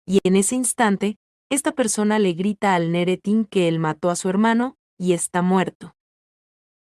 y en ese instante, esta persona le grita al Neretin que él mató a su hermano, y está muerto.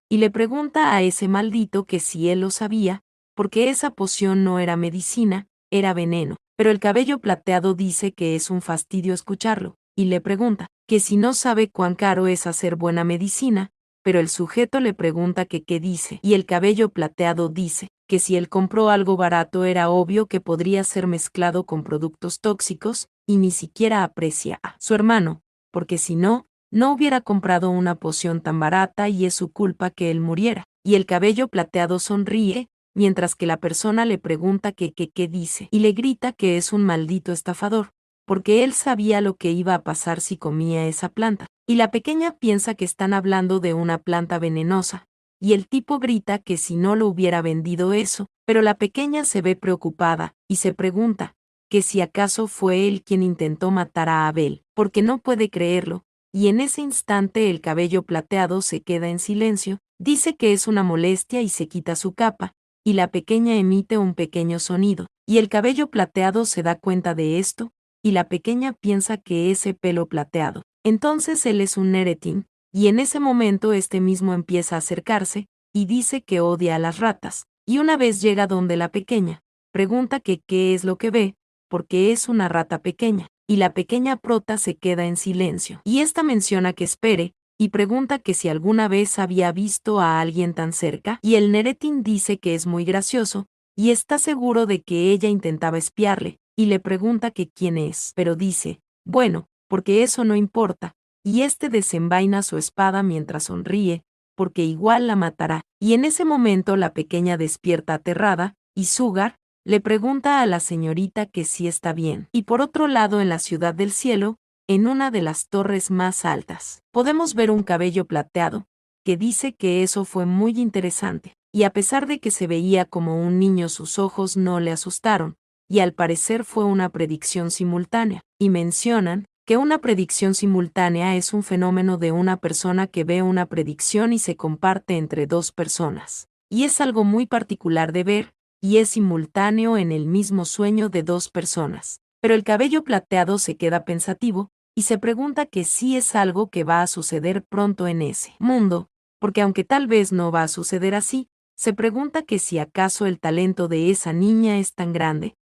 Y le pregunta a ese maldito que si él lo sabía, porque esa poción no era medicina, era veneno. Pero el cabello plateado dice que es un fastidio escucharlo, y le pregunta que si no sabe cuán caro es hacer buena medicina, pero el sujeto le pregunta que qué dice, y el cabello plateado dice que si él compró algo barato era obvio que podría ser mezclado con productos tóxicos, y ni siquiera aprecia a su hermano, porque si no, no hubiera comprado una poción tan barata y es su culpa que él muriera. Y el cabello plateado sonríe, mientras que la persona le pregunta que qué dice, y le grita que es un maldito estafador, porque él sabía lo que iba a pasar si comía esa planta. Y la pequeña piensa que están hablando de una planta venenosa, y el tipo grita que si no lo hubiera vendido eso, pero la pequeña se ve preocupada, y se pregunta que si acaso fue él quien intentó matar a Abel, porque no puede creerlo, y en ese instante el cabello plateado se queda en silencio, dice que es una molestia y se quita su capa, y la pequeña emite un pequeño sonido, y el cabello plateado se da cuenta de esto, y la pequeña piensa que ese pelo plateado. Entonces él es un Neretin, y en ese momento este mismo empieza a acercarse, y dice que odia a las ratas, y una vez llega donde la pequeña, pregunta que qué es lo que ve, porque es una rata pequeña, y la pequeña prota se queda en silencio, y esta menciona que espere, y pregunta que si alguna vez había visto a alguien tan cerca, y el Neretin dice que es muy gracioso, y está seguro de que ella intentaba espiarle, y le pregunta que quién es, pero dice, bueno, porque eso no importa, y este desenvaina su espada mientras sonríe, porque igual la matará, y en ese momento la pequeña despierta aterrada, y Sugar le pregunta a la señorita que si está bien. Y por otro lado en la ciudad del cielo, en una de las torres más altas, podemos ver un cabello plateado, que dice que eso fue muy interesante, y a pesar de que se veía como un niño sus ojos no le asustaron, y al parecer fue una predicción simultánea, y mencionan que una predicción simultánea es un fenómeno de una persona que ve una predicción y se comparte entre dos personas. Y es algo muy particular de ver, y es simultáneo en el mismo sueño de dos personas. Pero el cabello plateado se queda pensativo, y se pregunta que si es algo que va a suceder pronto en ese mundo, porque aunque tal vez no va a suceder así, se pregunta que si acaso el talento de esa niña es tan grande,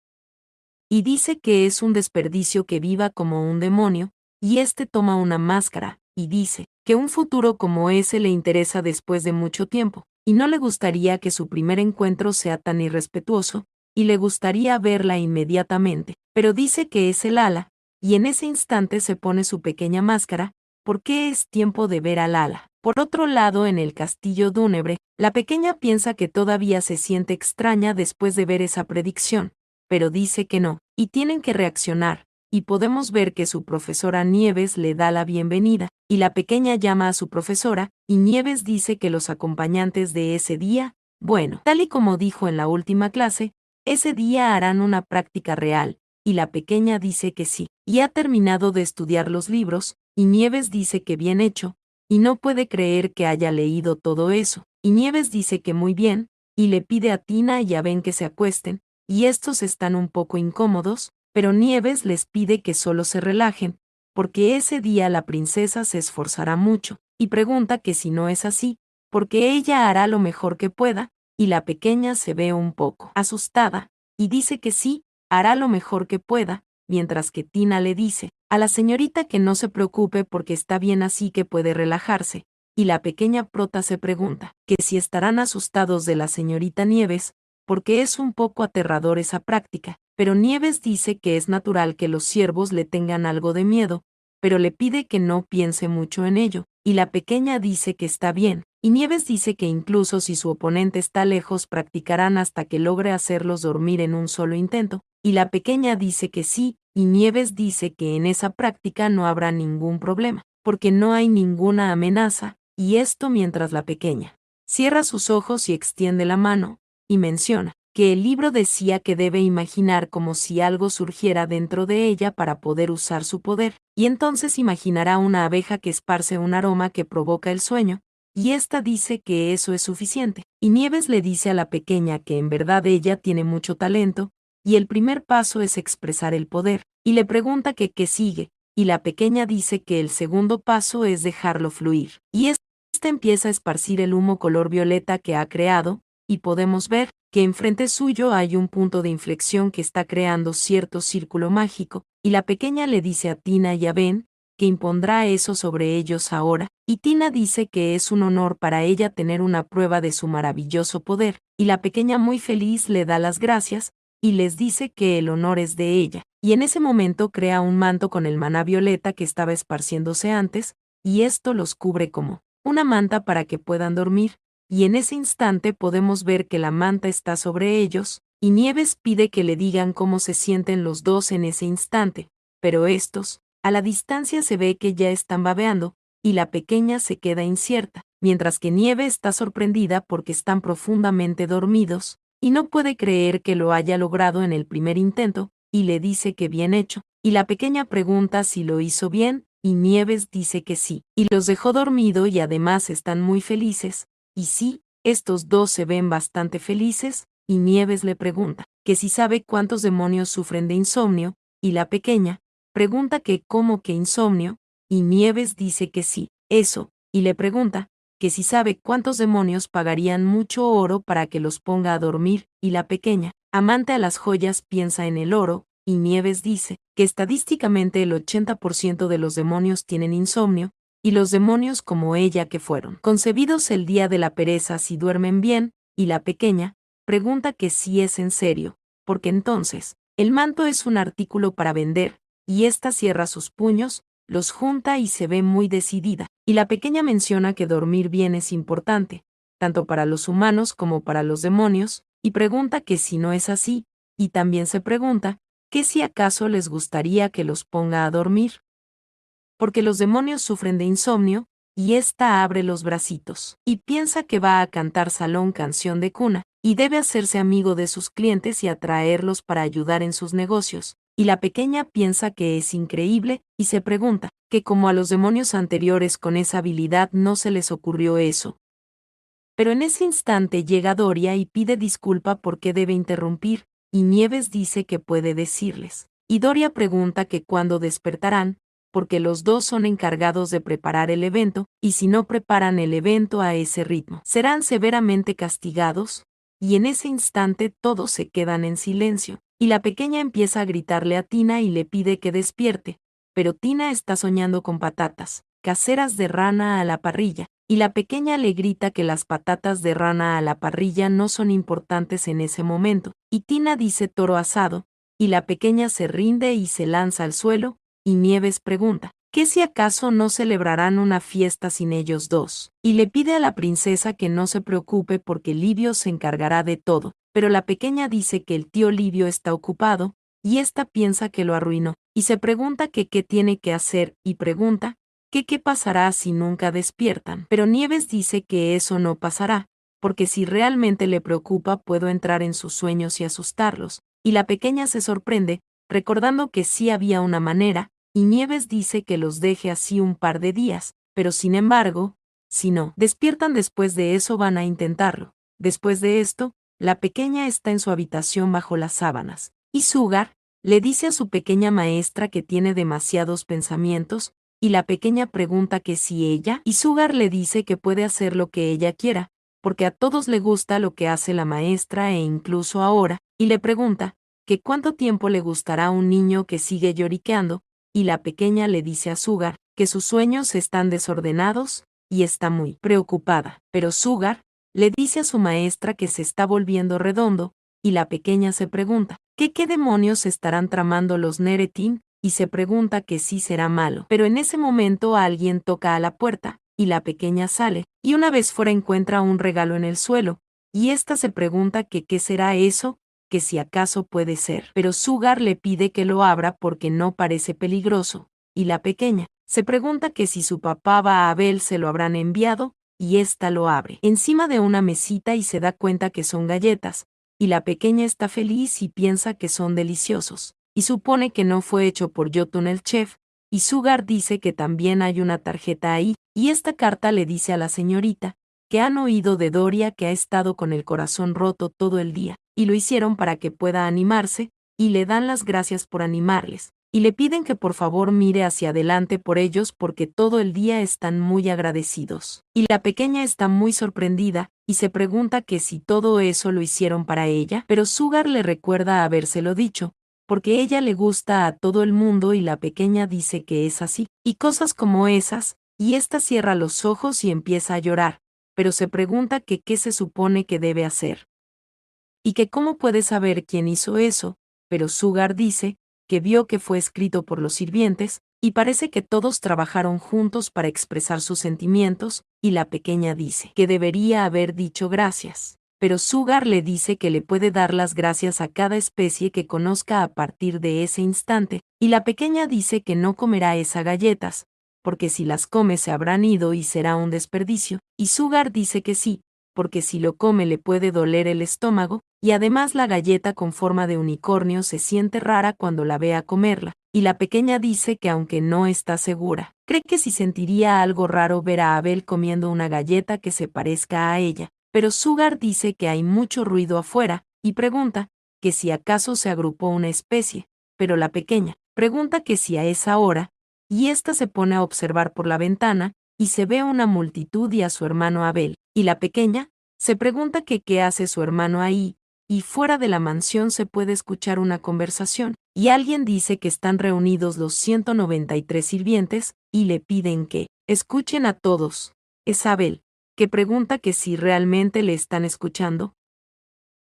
y dice que es un desperdicio que viva como un demonio, y este toma una máscara, y dice que un futuro como ese le interesa después de mucho tiempo, y no le gustaría que su primer encuentro sea tan irrespetuoso, y le gustaría verla inmediatamente, pero dice que es el ala, y en ese instante se pone su pequeña máscara, porque es tiempo de ver al ala. Por otro lado, en el castillo Dúnebre, la pequeña piensa que todavía se siente extraña después de ver esa predicción, pero dice que no, y tienen que reaccionar, y podemos ver que su profesora Nieves le da la bienvenida, y la pequeña llama a su profesora, y Nieves dice que los acompañantes de ese día, bueno, tal y como dijo en la última clase, ese día harán una práctica real, y la pequeña dice que sí, y ha terminado de estudiar los libros, y Nieves dice que bien hecho, y no puede creer que haya leído todo eso, y Nieves dice que muy bien, y le pide a Tina y a Ben que se acuesten, y estos están un poco incómodos, pero Nieves les pide que solo se relajen, porque ese día la princesa se esforzará mucho, y pregunta que si no es así, porque ella hará lo mejor que pueda, y la pequeña se ve un poco asustada, y dice que sí, hará lo mejor que pueda, mientras que Tina le dice a la señorita que no se preocupe porque está bien así que puede relajarse, y la pequeña prota se pregunta que si estarán asustados de la señorita Nieves, porque es un poco aterrador esa práctica, pero Nieves dice que es natural que los ciervos le tengan algo de miedo, pero le pide que no piense mucho en ello, y la pequeña dice que está bien, y Nieves dice que incluso si su oponente está lejos practicarán hasta que logre hacerlos dormir en un solo intento, y la pequeña dice que sí, y Nieves dice que en esa práctica no habrá ningún problema, porque no hay ninguna amenaza, y esto mientras la pequeña cierra sus ojos y extiende la mano, y menciona que el libro decía que debe imaginar como si algo surgiera dentro de ella para poder usar su poder, y entonces imaginará una abeja que esparce un aroma que provoca el sueño, y ésta dice que eso es suficiente, y Nieves le dice a la pequeña que en verdad ella tiene mucho talento, y el primer paso es expresar el poder, y le pregunta que qué sigue, y la pequeña dice que el segundo paso es dejarlo fluir, y esta empieza a esparcir el humo color violeta que ha creado, y podemos ver que enfrente suyo hay un punto de inflexión que está creando cierto círculo mágico, y la pequeña le dice a Tina y a Ben que impondrá eso sobre ellos ahora, y Tina dice que es un honor para ella tener una prueba de su maravilloso poder, y la pequeña muy feliz le da las gracias, y les dice que el honor es de ella, y en ese momento crea un manto con el maná violeta que estaba esparciéndose antes, y esto los cubre como una manta para que puedan dormir, y en ese instante podemos ver que la manta está sobre ellos, y Nieves pide que le digan cómo se sienten los dos en ese instante, pero estos, a la distancia se ve que ya están babeando, y la pequeña se queda incierta, mientras que Nieve está sorprendida porque están profundamente dormidos, y no puede creer que lo haya logrado en el primer intento, y le dice que bien hecho, y la pequeña pregunta si lo hizo bien, y Nieves dice que sí, y los dejó dormido y además están muy felices, y sí, estos dos se ven bastante felices, y Nieves le pregunta que si sabe cuántos demonios sufren de insomnio, y la pequeña pregunta que cómo que insomnio, y Nieves dice que sí, eso, y le pregunta que si sabe cuántos demonios pagarían mucho oro para que los ponga a dormir, y la pequeña, amante a las joyas, piensa en el oro, y Nieves dice que estadísticamente el 80% de los demonios tienen insomnio, y los demonios como ella que fueron concebidos el día de la pereza si duermen bien, y la pequeña pregunta que si es en serio, porque entonces, el manto es un artículo para vender, y ésta cierra sus puños, los junta y se ve muy decidida, y la pequeña menciona que dormir bien es importante, tanto para los humanos como para los demonios, y pregunta que si no es así, y también se pregunta que si acaso les gustaría que los ponga a dormir. Porque los demonios sufren de insomnio, y ésta abre los bracitos, y piensa que va a cantar salón canción de cuna, y debe hacerse amigo de sus clientes y atraerlos para ayudar en sus negocios, y la pequeña piensa que es increíble, y se pregunta, que como a los demonios anteriores con esa habilidad no se les ocurrió eso. Pero en ese instante llega Doria y pide disculpa porque debe interrumpir, y Nieves dice que puede decirles. Y Doria pregunta que cuándo despertarán, porque los dos son encargados de preparar el evento, y si no preparan el evento a ese ritmo, serán severamente castigados, y en ese instante todos se quedan en silencio, y la pequeña empieza a gritarle a Tina y le pide que despierte, pero Tina está soñando con patatas caseras de rana a la parrilla, y la pequeña le grita que las patatas de rana a la parrilla no son importantes en ese momento, y Tina dice toro asado, y la pequeña se rinde y se lanza al suelo, y Nieves pregunta, ¿que si acaso no celebrarán una fiesta sin ellos dos? Y le pide a la princesa que no se preocupe porque Livio se encargará de todo, pero la pequeña dice que el tío Livio está ocupado, y ésta piensa que lo arruinó, y se pregunta que qué tiene que hacer, y pregunta, que qué pasará si nunca despiertan. Pero Nieves dice que eso no pasará, porque si realmente le preocupa puedo entrar en sus sueños y asustarlos, y la pequeña se sorprende, recordando que sí había una manera, y Nieves dice que los deje así un par de días, pero sin embargo, si no despiertan después de eso van a intentarlo. Después de esto, la pequeña está en su habitación bajo las sábanas, y Sugar le dice a su pequeña maestra que tiene demasiados pensamientos, y la pequeña pregunta que si ella, y Sugar le dice que puede hacer lo que ella quiera, porque a todos le gusta lo que hace la maestra e incluso ahora, y le pregunta que cuánto tiempo le gustará a un niño que sigue lloriqueando, y la pequeña le dice a Sugar que sus sueños están desordenados, y está muy preocupada, pero Sugar le dice a su maestra que se está volviendo redondo, y la pequeña se pregunta que qué demonios estarán tramando los Neretin, y se pregunta que sí será malo. Pero en ese momento alguien toca a la puerta, y la pequeña sale, y una vez fuera encuentra un regalo en el suelo, y ésta se pregunta que qué será eso, que si acaso puede ser. Pero Sugar le pide que lo abra porque no parece peligroso, y la pequeña se pregunta que si su papá va a Abel se lo habrán enviado, y ésta lo abre encima de una mesita y se da cuenta que son galletas, y la pequeña está feliz y piensa que son deliciosos, y supone que no fue hecho por Jotun el chef, y Sugar dice que también hay una tarjeta ahí, y esta carta le dice a la señorita que han oído de Doria que ha estado con el corazón roto todo el día, y lo hicieron para que pueda animarse, y le dan las gracias por animarles, y le piden que por favor mire hacia adelante por ellos porque todo el día están muy agradecidos. Y la pequeña está muy sorprendida, y se pregunta que si todo eso lo hicieron para ella, pero Sugar le recuerda habérselo dicho, porque ella le gusta a todo el mundo y la pequeña dice que es así, y cosas como esas, y ésta cierra los ojos y empieza a llorar, pero se pregunta que qué se supone que debe hacer. Y que cómo puede saber quién hizo eso, pero Sugar dice que vio que fue escrito por los sirvientes, y parece que todos trabajaron juntos para expresar sus sentimientos, y la pequeña dice que debería haber dicho gracias. Pero Sugar le dice que le puede dar las gracias a cada especie que conozca a partir de ese instante, y la pequeña dice que no comerá esas galletas, porque si las come se habrán ido y será un desperdicio, y Sugar dice que sí, porque si lo come le puede doler el estómago, y además la galleta con forma de unicornio se siente rara cuando la vea comerla, y la pequeña dice que aunque no está segura, cree que sí sentiría algo raro ver a Abel comiendo una galleta que se parezca a ella, pero Sugar dice que hay mucho ruido afuera, y pregunta que si acaso se agrupó una especie, pero la pequeña pregunta que si a esa hora, y ésta se pone a observar por la ventana, y se ve una multitud y a su hermano Abel, y la pequeña se pregunta que qué hace su hermano ahí, y fuera de la mansión se puede escuchar una conversación, y alguien dice que están reunidos los 193 sirvientes, y le piden que escuchen a todos. Es Abel, que pregunta que si realmente le están escuchando.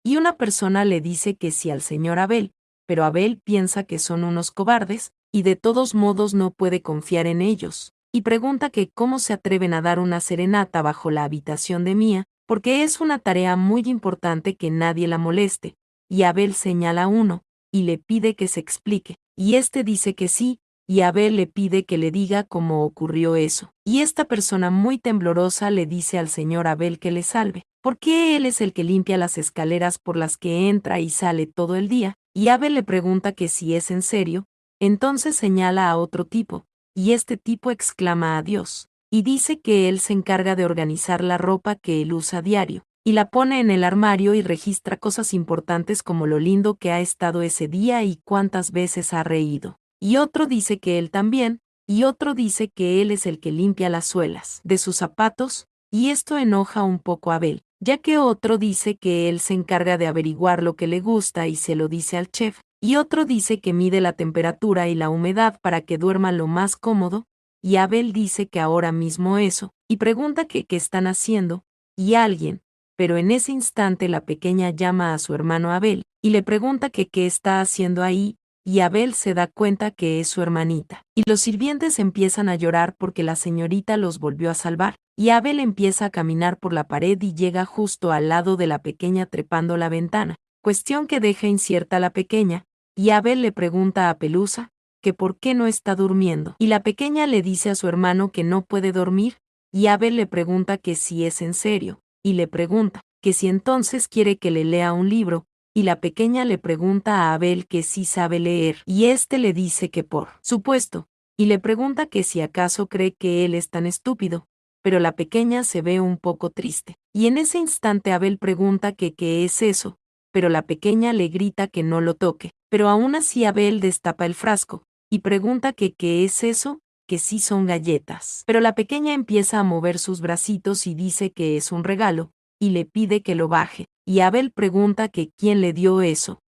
Y una persona le dice que sí al señor Abel, pero Abel piensa que son unos cobardes, y de todos modos no puede confiar en ellos, y pregunta que cómo se atreven a dar una serenata bajo la habitación de Mía, porque es una tarea muy importante que nadie la moleste, y Abel señala a uno, y le pide que se explique, y este dice que sí, y Abel le pide que le diga cómo ocurrió eso, y esta persona muy temblorosa le dice al señor Abel que le salve, porque él es el que limpia las escaleras por las que entra y sale todo el día, y Abel le pregunta que si es en serio, entonces señala a otro tipo, y este tipo exclama a Dios, y dice que él se encarga de organizar la ropa que él usa a diario, y la pone en el armario y registra cosas importantes como lo lindo que ha estado ese día y cuántas veces ha reído. Y otro dice que él también, y otro dice que él es el que limpia las suelas de sus zapatos, y esto enoja un poco a Abel, ya que otro dice que él se encarga de averiguar lo que le gusta y se lo dice al chef, y otro dice que mide la temperatura y la humedad para que duerma lo más cómodo, y Abel dice que ahora mismo eso, y pregunta que qué están haciendo, y alguien, pero en ese instante la pequeña llama a su hermano Abel, y le pregunta que qué está haciendo ahí, y Abel se da cuenta que es su hermanita, y los sirvientes empiezan a llorar porque la señorita los volvió a salvar, y Abel empieza a caminar por la pared y llega justo al lado de la pequeña trepando la ventana, cuestión que deja incierta a la pequeña, y Abel le pregunta a Pelusa que por qué no está durmiendo, y la pequeña le dice a su hermano que no puede dormir, y Abel le pregunta que si es en serio, y le pregunta que si entonces quiere que le lea un libro, y la pequeña le pregunta a Abel que sí sabe leer, y éste le dice que por supuesto, y le pregunta que si acaso cree que él es tan estúpido, pero la pequeña se ve un poco triste, y en ese instante Abel pregunta que qué es eso, pero la pequeña le grita que no lo toque, pero aún así Abel destapa el frasco, y pregunta que qué es eso, que sí son galletas, pero la pequeña empieza a mover sus bracitos y dice que es un regalo, y le pide que lo baje, y Abel pregunta que quién le dio eso.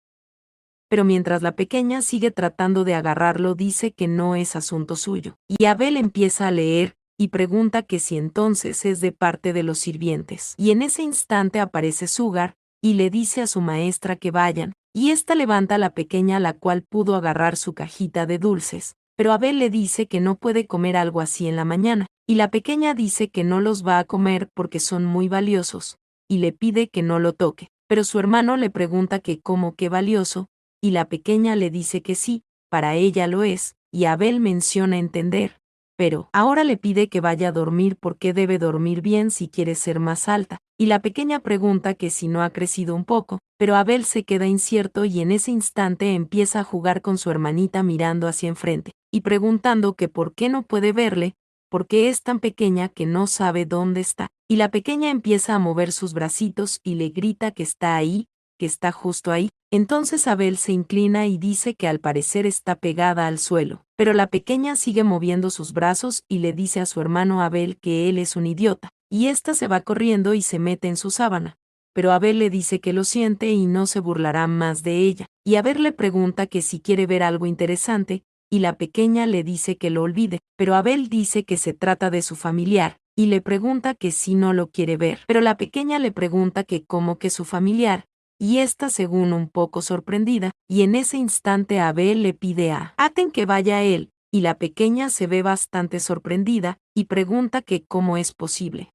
Pero mientras la pequeña sigue tratando de agarrarlo dice que no es asunto suyo, y Abel empieza a leer, y pregunta que si entonces es de parte de los sirvientes. Y en ese instante aparece Sugar, y le dice a su maestra que vayan, y ésta levanta a la pequeña la cual pudo agarrar su cajita de dulces, pero Abel le dice que no puede comer algo así en la mañana, y la pequeña dice que no los va a comer porque son muy valiosos, y le pide que no lo toque, pero su hermano le pregunta que cómo qué valioso, y la pequeña le dice que sí, para ella lo es, y Abel menciona entender, pero ahora le pide que vaya a dormir porque debe dormir bien si quiere ser más alta, y la pequeña pregunta que si no ha crecido un poco, pero Abel se queda incierto y en ese instante empieza a jugar con su hermanita mirando hacia enfrente, y preguntando que por qué no puede verle, porque es tan pequeña que no sabe dónde está, y la pequeña empieza a mover sus bracitos y le grita que está ahí, que está justo ahí. Entonces Abel se inclina y dice que al parecer está pegada al suelo, pero la pequeña sigue moviendo sus brazos y le dice a su hermano Abel que él es un idiota, y ésta se va corriendo y se mete en su sábana. Pero Abel le dice que lo siente y no se burlará más de ella, y Abel le pregunta que si quiere ver algo interesante, y la pequeña le dice que lo olvide, pero Abel dice que se trata de su familiar, y le pregunta que si no lo quiere ver, pero la pequeña le pregunta que cómo que su familiar, y ésta según un poco sorprendida, y en ese instante Abel le pide a Aten que vaya a él, y la pequeña se ve bastante sorprendida, y pregunta que cómo es posible,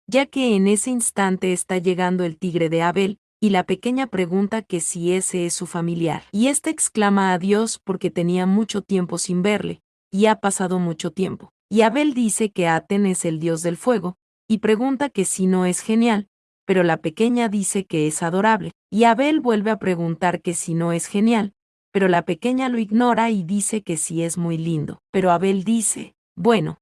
ya que en ese instante está llegando el tigre de Abel, y la pequeña pregunta que si ese es su familiar, y ésta exclama a Dios porque tenía mucho tiempo sin verle, y ha pasado mucho tiempo. Y Abel dice que Aten es el dios del fuego, y pregunta que si no es genial, pero la pequeña dice que es adorable, y Abel vuelve a preguntar que si no es genial, pero la pequeña lo ignora y dice que sí es muy lindo, pero Abel dice, bueno,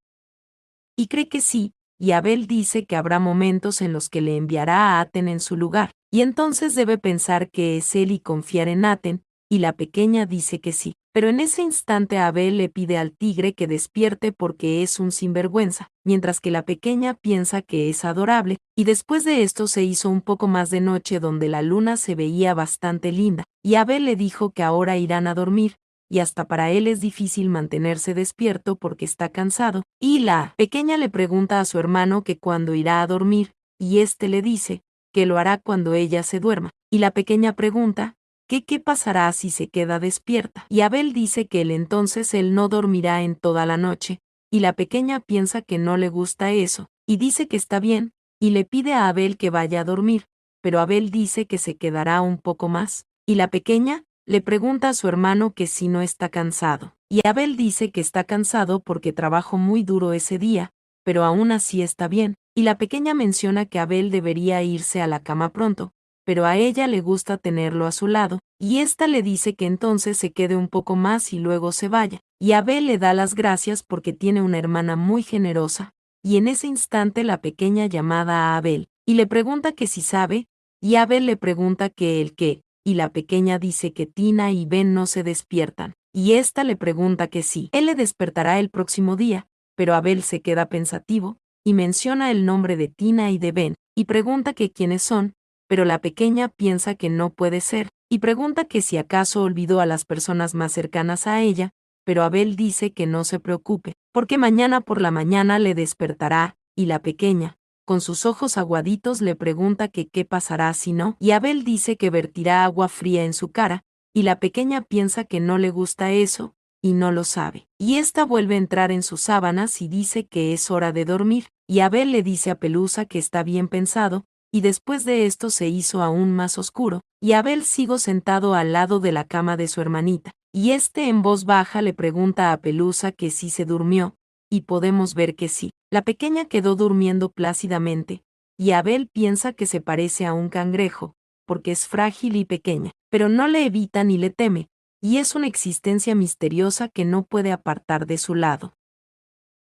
y cree que sí, y Abel dice que habrá momentos en los que le enviará a Aten en su lugar, y entonces debe pensar que es él y confiar en Aten, y la pequeña dice que sí. Pero en ese instante Abel le pide al tigre que despierte porque es un sinvergüenza, mientras que la pequeña piensa que es adorable, y después de esto se hizo un poco más de noche donde la luna se veía bastante linda, y Abel le dijo que ahora irán a dormir, y hasta para él es difícil mantenerse despierto porque está cansado, y la pequeña le pregunta a su hermano que cuándo irá a dormir, y éste le dice que lo hará cuando ella se duerma, y la pequeña pregunta que qué pasará si se queda despierta, y Abel dice que entonces él no dormirá en toda la noche, y la pequeña piensa que no le gusta eso, y dice que está bien, y le pide a Abel que vaya a dormir, pero Abel dice que se quedará un poco más, y la pequeña le pregunta a su hermano que si no está cansado, y Abel dice que está cansado porque trabajó muy duro ese día, pero aún así está bien, y la pequeña menciona que Abel debería irse a la cama pronto, pero a ella le gusta tenerlo a su lado, y ésta le dice que entonces se quede un poco más y luego se vaya, y Abel le da las gracias porque tiene una hermana muy generosa, y en ese instante la pequeña llamada a Abel, y le pregunta que si sabe, y Abel le pregunta que el qué, y la pequeña dice que Tina y Ben no se despiertan, y ésta le pregunta que sí, él le despertará el próximo día, pero Abel se queda pensativo, y menciona el nombre de Tina y de Ben, y pregunta que quiénes son, pero la pequeña piensa que no puede ser, y pregunta que si acaso olvidó a las personas más cercanas a ella, pero Abel dice que no se preocupe, porque mañana por la mañana le despertará, y la pequeña, con sus ojos aguaditos le pregunta que qué pasará si no, y Abel dice que vertirá agua fría en su cara, y la pequeña piensa que no le gusta eso, y no lo sabe. Y ésta vuelve a entrar en sus sábanas y dice que es hora de dormir, y Abel le dice a Pelusa que está bien pensado, y después de esto se hizo aún más oscuro, y Abel sigo sentado al lado de la cama de su hermanita, y en voz baja le pregunta a Pelusa que si se durmió, y podemos ver que sí. La pequeña quedó durmiendo plácidamente, y Abel piensa que se parece a un cangrejo, porque es frágil y pequeña, pero no le evita ni le teme, y es una existencia misteriosa que no puede apartar de su lado.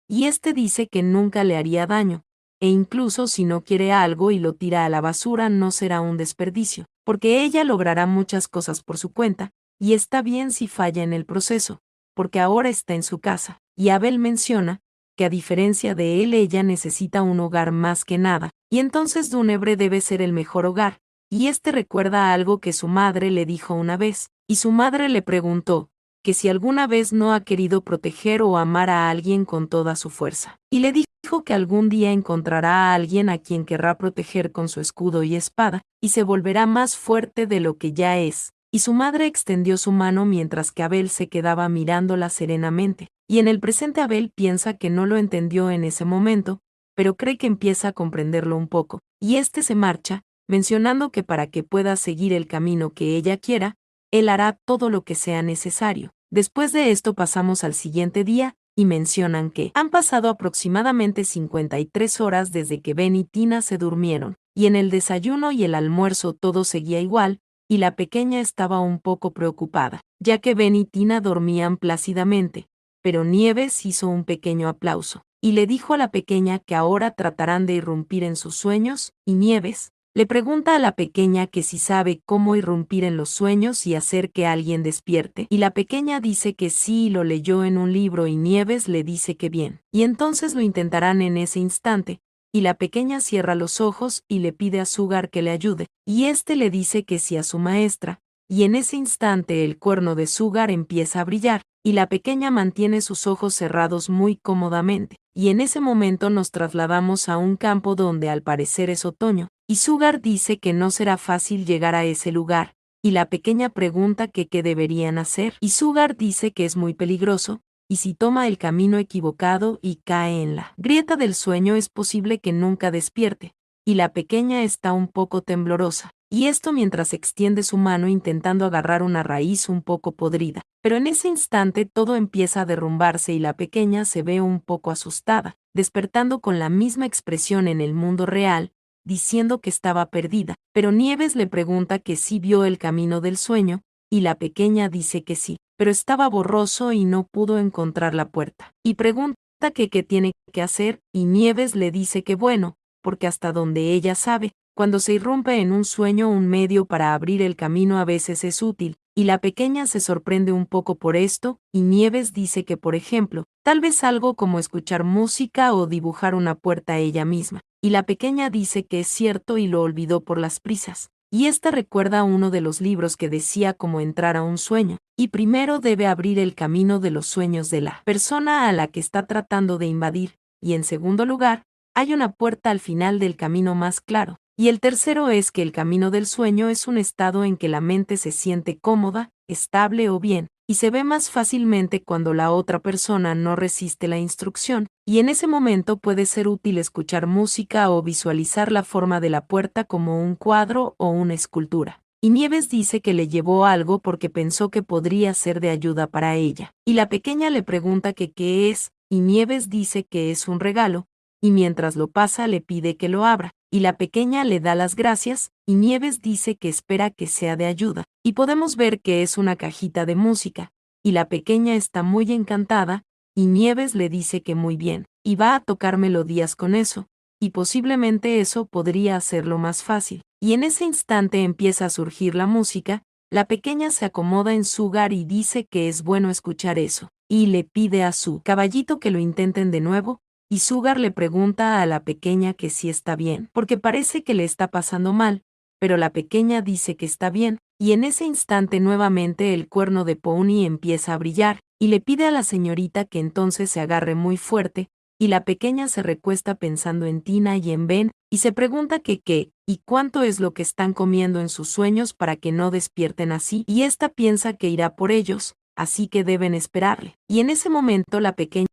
Y dice que nunca le haría daño, e incluso si no quiere algo y lo tira a la basura no será un desperdicio, porque ella logrará muchas cosas por su cuenta, y está bien si falla en el proceso, porque ahora está en su casa, y Abel menciona que a diferencia de él ella necesita un hogar más que nada, y entonces Dúnebre debe ser el mejor hogar, y recuerda algo que su madre le dijo una vez, y su madre le preguntó, que si alguna vez no ha querido proteger o amar a alguien con toda su fuerza. Y le dijo que algún día encontrará a alguien a quien querrá proteger con su escudo y espada, y se volverá más fuerte de lo que ya es. Y su madre extendió su mano mientras que Abel se quedaba mirándola serenamente. Y en el presente Abel piensa que no lo entendió en ese momento, pero cree que empieza a comprenderlo un poco. Y se marcha, mencionando que para que pueda seguir el camino que ella quiera, él hará todo lo que sea necesario. Después de esto pasamos al siguiente día, y mencionan que han pasado aproximadamente 53 horas desde que Ben y Tina se durmieron, y en el desayuno y el almuerzo todo seguía igual, y la pequeña estaba un poco preocupada, ya que Ben y Tina dormían plácidamente, pero Nieves hizo un pequeño aplauso, y le dijo a la pequeña que ahora tratarán de irrumpir en sus sueños, y Nieves, Le pregunta a la pequeña que si sabe cómo irrumpir en los sueños y hacer que alguien despierte, y la pequeña dice que sí, lo leyó en un libro, y Nieves le dice que bien. Y entonces lo intentarán en ese instante, y la pequeña cierra los ojos y le pide a Sugar que le ayude, y este le dice que sí a su maestra, y en ese instante el cuerno de Sugar empieza a brillar, y la pequeña mantiene sus ojos cerrados muy cómodamente, y en ese momento nos trasladamos a un campo donde al parecer es otoño, y Sugar dice que no será fácil llegar a ese lugar, y la pequeña pregunta que qué deberían hacer, y Sugar dice que es muy peligroso, y si toma el camino equivocado y cae en la grieta del sueño es posible que nunca despierte, y la pequeña está un poco temblorosa, y esto mientras extiende su mano intentando agarrar una raíz un poco podrida. Pero en ese instante todo empieza a derrumbarse y la pequeña se ve un poco asustada, despertando con la misma expresión en el mundo real, diciendo que estaba perdida, pero Nieves le pregunta que sí vio el camino del sueño, y la pequeña dice que sí, pero estaba borroso y no pudo encontrar la puerta. Y pregunta que qué tiene que hacer, y Nieves le dice que bueno, porque hasta donde ella sabe, cuando se irrumpe en un sueño un medio para abrir el camino a veces es útil, y la pequeña se sorprende un poco por esto, y Nieves dice que por ejemplo, tal vez algo como escuchar música o dibujar una puerta ella misma, y la pequeña dice que es cierto y lo olvidó por las prisas. Y esta recuerda uno de los libros que decía cómo entrar a un sueño, y primero debe abrir el camino de los sueños de la persona a la que está tratando de invadir, y en segundo lugar, hay una puerta al final del camino más claro. Y el tercero es que el camino del sueño es un estado en que la mente se siente cómoda, estable o bien, y se ve más fácilmente cuando la otra persona no resiste la instrucción, y en ese momento puede ser útil escuchar música o visualizar la forma de la puerta como un cuadro o una escultura. Y Nieves dice que le llevó algo porque pensó que podría ser de ayuda para ella. Y la pequeña le pregunta que qué es, y Nieves dice que es un regalo, y mientras lo pasa le pide que lo abra, y la pequeña le da las gracias, y Nieves dice que espera que sea de ayuda, y podemos ver que es una cajita de música, y la pequeña está muy encantada, y Nieves le dice que muy bien, y va a tocar melodías con eso, y posiblemente eso podría hacerlo más fácil. Y en ese instante empieza a surgir la música, la pequeña se acomoda en su hogar y dice que es bueno escuchar eso, y le pide a su caballito que lo intenten de nuevo, y Sugar le pregunta a la pequeña que sí está bien, porque parece que le está pasando mal, pero la pequeña dice que está bien, y en ese instante nuevamente el cuerno de Pony empieza a brillar, y le pide a la señorita que entonces se agarre muy fuerte, y la pequeña se recuesta pensando en Tina y en Ben, y se pregunta que qué, y cuánto es lo que están comiendo en sus sueños para que no despierten así, y esta piensa que irá por ellos, así que deben esperarle. Y en ese momento la pequeña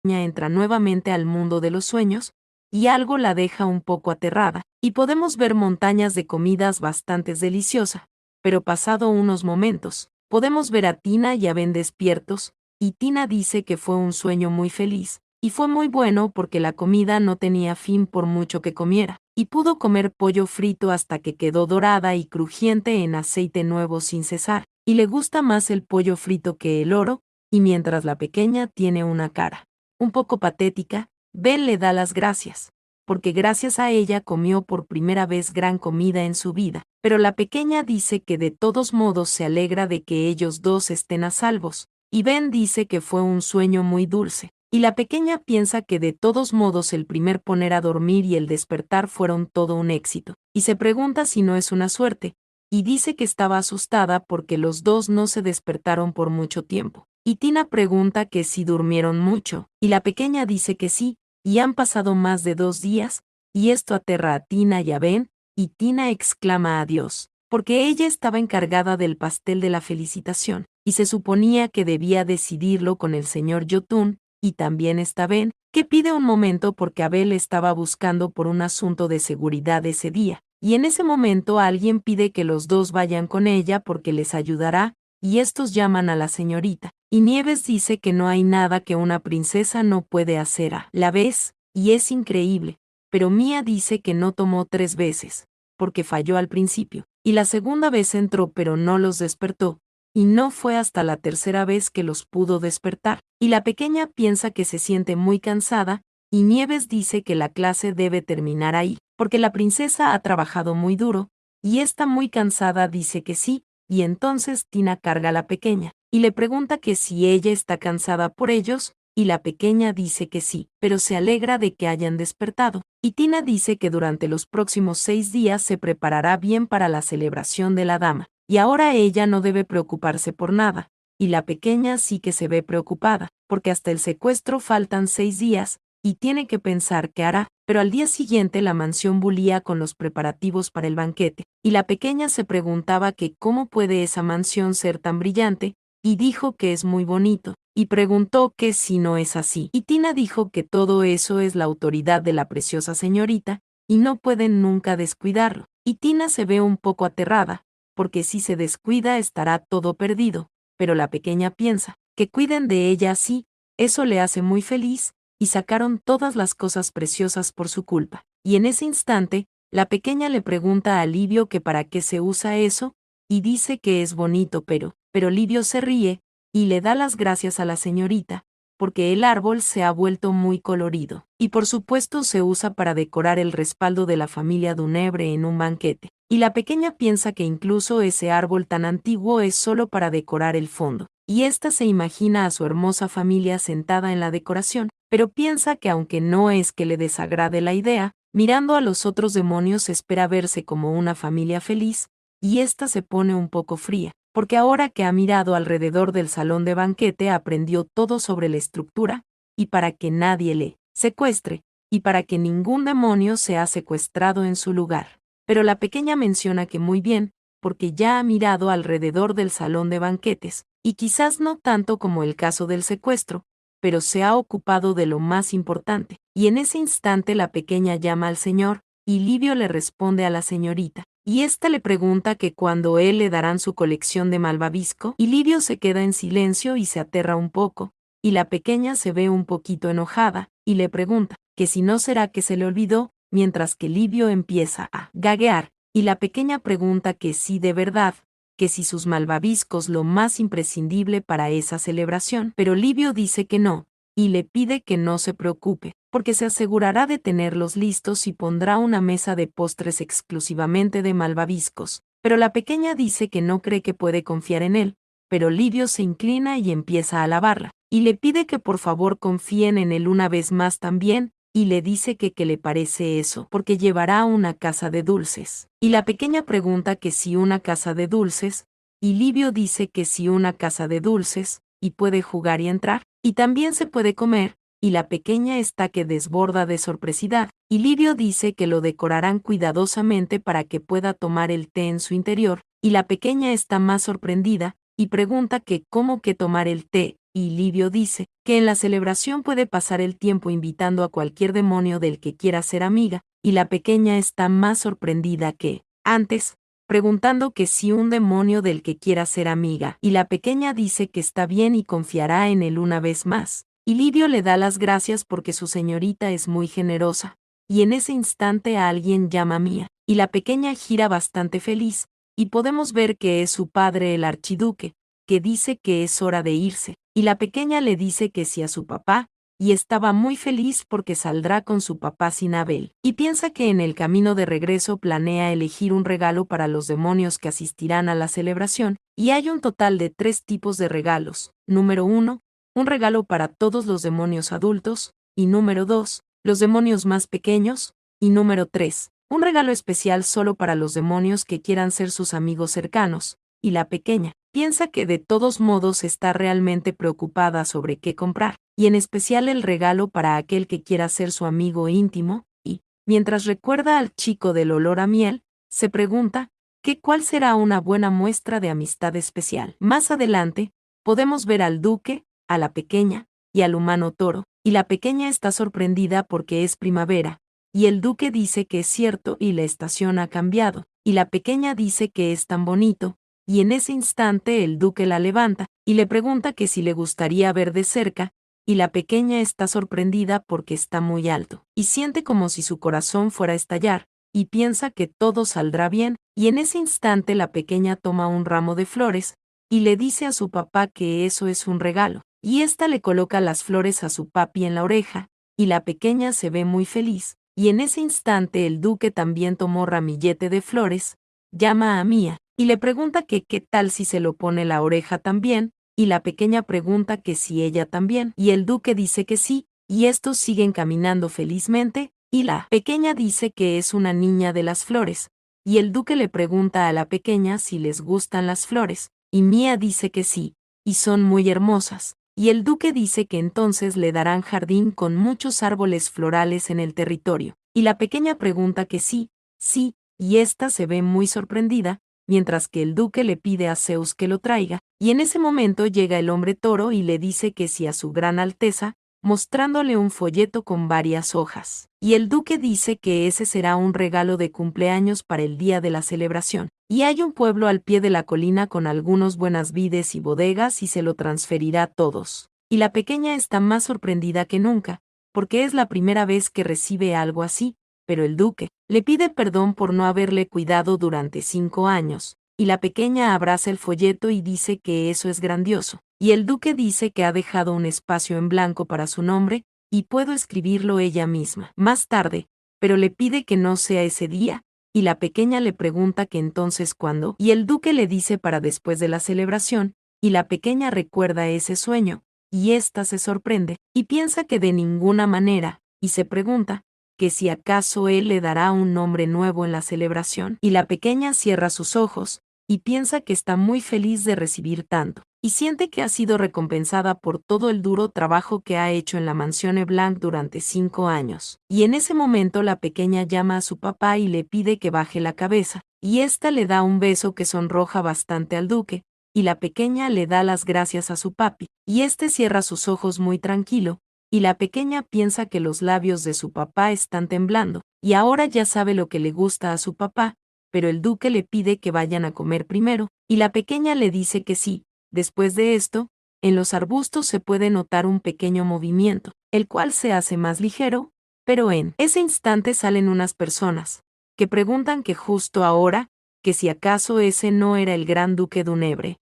entra nuevamente al mundo de los sueños, y algo la deja un poco aterrada, y podemos ver montañas de comidas bastante deliciosas, pero pasado unos momentos, podemos ver a Tina y a Ben despiertos, y Tina dice que fue un sueño muy feliz, y fue muy bueno porque la comida no tenía fin por mucho que comiera, y pudo comer pollo frito hasta que quedó dorada y crujiente en aceite nuevo sin cesar, y le gusta más el pollo frito que el oro, y mientras la pequeña tiene una cara un poco patética, Ben le da las gracias, porque gracias a ella comió por primera vez gran comida en su vida, pero la pequeña dice que de todos modos se alegra de que ellos dos estén a salvos, y Ben dice que fue un sueño muy dulce, y la pequeña piensa que de todos modos el primer poner a dormir y el despertar fueron todo un éxito, y se pregunta si no es una suerte, y dice que estaba asustada porque los dos no se despertaron por mucho tiempo. Y Tina pregunta que si durmieron mucho, y la pequeña dice que sí, y han pasado más de 2 días, y esto aterra a Tina y a Ben, y Tina exclama a Dios, porque ella estaba encargada del pastel de la felicitación, y se suponía que debía decidirlo con el señor Jotun, y también está Ben, que pide un momento porque Abel estaba buscando por un asunto de seguridad ese día, y en ese momento alguien pide que los dos vayan con ella porque les ayudará, y estos llaman a la señorita, y Nieves dice que no hay nada que una princesa no puede hacer a la vez, y es increíble, pero Mía dice que no tomó 3 veces, porque falló al principio, y la segunda vez entró pero no los despertó, y no fue hasta la tercera vez que los pudo despertar, y la pequeña piensa que se siente muy cansada, y Nieves dice que la clase debe terminar ahí, porque la princesa ha trabajado muy duro, y está muy cansada dice que sí, y entonces Tina carga a la pequeña, y le pregunta que si ella está cansada por ellos, y la pequeña dice que sí, pero se alegra de que hayan despertado, y Tina dice que durante los próximos 6 días se preparará bien para la celebración de la dama, y ahora ella no debe preocuparse por nada, y la pequeña sí que se ve preocupada, porque hasta el secuestro faltan 6 días, y tiene que pensar qué hará, pero al día siguiente la mansión bulía con los preparativos para el banquete, y la pequeña se preguntaba que cómo puede esa mansión ser tan brillante, y dijo que es muy bonito, y preguntó que si no es así, y Tina dijo que todo eso es la autoridad de la preciosa señorita, y no pueden nunca descuidarlo, y Tina se ve un poco aterrada, porque si se descuida estará todo perdido, pero la pequeña piensa que cuiden de ella así, eso le hace muy feliz, y sacaron todas las cosas preciosas por su culpa. Y en ese instante, la pequeña le pregunta a Livio que para qué se usa eso, y dice que es bonito pero Livio se ríe, y le da las gracias a la señorita, porque el árbol se ha vuelto muy colorido, y por supuesto se usa para decorar el respaldo de la familia Dunebre en un banquete. Y la pequeña piensa que incluso ese árbol tan antiguo es solo para decorar el fondo, y ésta se imagina a su hermosa familia sentada en la decoración, pero piensa que aunque no es que le desagrade la idea, mirando a los otros demonios espera verse como una familia feliz, y ésta se pone un poco fría, porque ahora que ha mirado alrededor del salón de banquete aprendió todo sobre la estructura, y para que nadie le secuestre, y para que ningún demonio sea secuestrado en su lugar. Pero la pequeña menciona que muy bien, porque ya ha mirado alrededor del salón de banquetes, y quizás no tanto como el caso del secuestro, pero se ha ocupado de lo más importante, y en ese instante la pequeña llama al señor, y Livio le responde a la señorita, y ésta le pregunta que cuándo él le darán su colección de malvavisco, y Livio se queda en silencio y se aterra un poco, y la pequeña se ve un poquito enojada, y le pregunta, que si no será que se le olvidó, mientras que Livio empieza a gaguear, y la pequeña pregunta que sí de verdad, que si sus malvaviscos lo más imprescindible para esa celebración, pero Livio dice que no, y le pide que no se preocupe, porque se asegurará de tenerlos listos y pondrá una mesa de postres exclusivamente de malvaviscos. Pero la pequeña dice que no cree que puede confiar en él, pero Livio se inclina y empieza a alabarla, y le pide que por favor confíen en él una vez más también, y le dice que qué le parece eso, porque llevará una casa de dulces. Y la pequeña pregunta que si una casa de dulces, y Livio dice que si una casa de dulces, y puede jugar y entrar, y también se puede comer, y la pequeña está que desborda de sorpresidad, y Livio dice que lo decorarán cuidadosamente para que pueda tomar el té en su interior, y la pequeña está más sorprendida, y pregunta que cómo que tomar el té, y Livio dice que en la celebración puede pasar el tiempo invitando a cualquier demonio del que quiera ser amiga, y la pequeña está más sorprendida que antes, preguntando que si un demonio del que quiera ser amiga, y la pequeña dice que está bien y confiará en él una vez más. Y Livio le da las gracias porque su señorita es muy generosa, y en ese instante a alguien llama Mía, y la pequeña gira bastante feliz, y podemos ver que es su padre el archiduque, que dice que es hora de irse, y la pequeña le dice que sí a su papá, y estaba muy feliz porque saldrá con su papá sin Abel, y piensa que en el camino de regreso planea elegir un regalo para los demonios que asistirán a la celebración, y hay un total de 3 tipos de regalos. Número 1, un regalo para todos los demonios adultos, y número 2, los demonios más pequeños, y número 3, un regalo especial solo para los demonios que quieran ser sus amigos cercanos, y la pequeña piensa que de todos modos está realmente preocupada sobre qué comprar, y en especial el regalo para aquel que quiera ser su amigo íntimo, y, mientras recuerda al chico del olor a miel, se pregunta que cuál será una buena muestra de amistad especial. Más adelante, podemos ver al duque, a la pequeña, y al humano toro, y la pequeña está sorprendida porque es primavera, y el duque dice que es cierto y la estación ha cambiado, y la pequeña dice que es tan bonito, y en ese instante el duque la levanta, y le pregunta que si le gustaría ver de cerca, y la pequeña está sorprendida porque está muy alto, y siente como si su corazón fuera a estallar, y piensa que todo saldrá bien, y en ese instante la pequeña toma un ramo de flores, y le dice a su papá que eso es un regalo, y ésta le coloca las flores a su papi en la oreja, y la pequeña se ve muy feliz, y en ese instante el duque también tomó ramillete de flores, llama a Mía, y le pregunta que qué tal si se lo pone la oreja también, y la pequeña pregunta que si ella también, y el duque dice que sí, y estos siguen caminando felizmente, y la pequeña dice que es una niña de las flores, y el duque le pregunta a la pequeña si les gustan las flores, y Mía dice que sí, y son muy hermosas, y el duque dice que entonces le darán jardín con muchos árboles florales en el territorio, y la pequeña pregunta que sí, sí, y ésta se ve muy sorprendida, mientras que el duque le pide a Zeus que lo traiga, y en ese momento llega el hombre toro y le dice que sí a su gran alteza, mostrándole un folleto con varias hojas. Y el duque dice que ese será un regalo de cumpleaños para el día de la celebración. Y hay un pueblo al pie de la colina con algunos buenas vides y bodegas y se lo transferirá a todos. Y la pequeña está más sorprendida que nunca, porque es la primera vez que recibe algo así, pero el duque le pide perdón por no haberle cuidado durante 5 años, y la pequeña abraza el folleto y dice que eso es grandioso, y el duque dice que ha dejado un espacio en blanco para su nombre, y puedo escribirlo ella misma más tarde, pero le pide que no sea ese día, y la pequeña le pregunta que entonces cuándo, y el duque le dice para después de la celebración, y la pequeña recuerda ese sueño, y ésta se sorprende, y piensa que de ninguna manera, y se pregunta, que si acaso él le dará un nombre nuevo en la celebración, y la pequeña cierra sus ojos, y piensa que está muy feliz de recibir tanto, y siente que ha sido recompensada por todo el duro trabajo que ha hecho en la mansión Blanc durante 5 años. Y en ese momento la pequeña llama a su papá y le pide que baje la cabeza, y ésta le da un beso que sonroja bastante al duque, y la pequeña le da las gracias a su papi, y este cierra sus ojos muy tranquilo, y la pequeña piensa que los labios de su papá están temblando, y ahora ya sabe lo que le gusta a su papá, pero el duque le pide que vayan a comer primero, y la pequeña le dice que sí. Después de esto, en los arbustos se puede notar un pequeño movimiento, el cual se hace más ligero, pero en ese instante salen unas personas, que preguntan que justo ahora, que si acaso ese no era el gran duque Dunebre.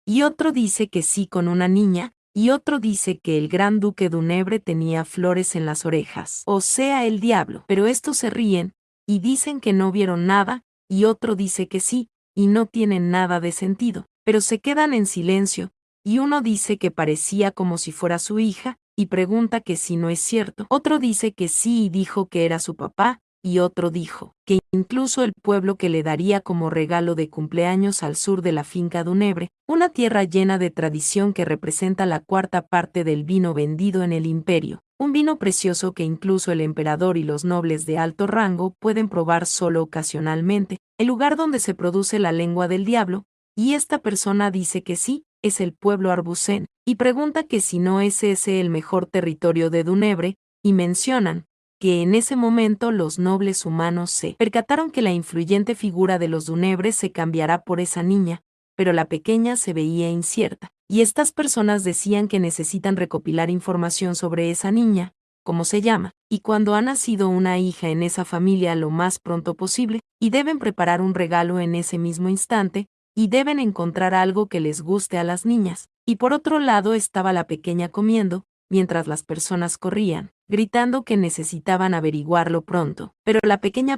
Y otro dice que sí con una niña, y otro dice que el gran duque Dunebre tenía flores en las orejas, o sea el diablo, pero estos se ríen, y dicen que no vieron nada, y otro dice que sí, y no tienen nada de sentido, pero se quedan en silencio, y uno dice que parecía como si fuera su hija, y pregunta que si no es cierto, otro dice que sí y dijo que era su papá, y otro dijo que incluso el pueblo que le daría como regalo de cumpleaños al sur de la finca Dunebre, una tierra llena de tradición que representa la cuarta parte del vino vendido en el imperio, un vino precioso que incluso el emperador y los nobles de alto rango pueden probar solo ocasionalmente, el lugar donde se produce la lengua del diablo, y esta persona dice que sí, es el pueblo Arbucén, y pregunta que si no es ese el mejor territorio de Dunebre, y mencionan que en ese momento los nobles humanos se percataron que la influyente figura de los Dunebres se cambiará por esa niña, pero la pequeña se veía incierta, y estas personas decían que necesitan recopilar información sobre esa niña, cómo se llama, y cuando ha nacido una hija en esa familia lo más pronto posible, y deben preparar un regalo en ese mismo instante, y deben encontrar algo que les guste a las niñas. Y por otro lado estaba la pequeña comiendo, mientras las personas corrían, gritando que necesitaban averiguarlo pronto. Pero la pequeña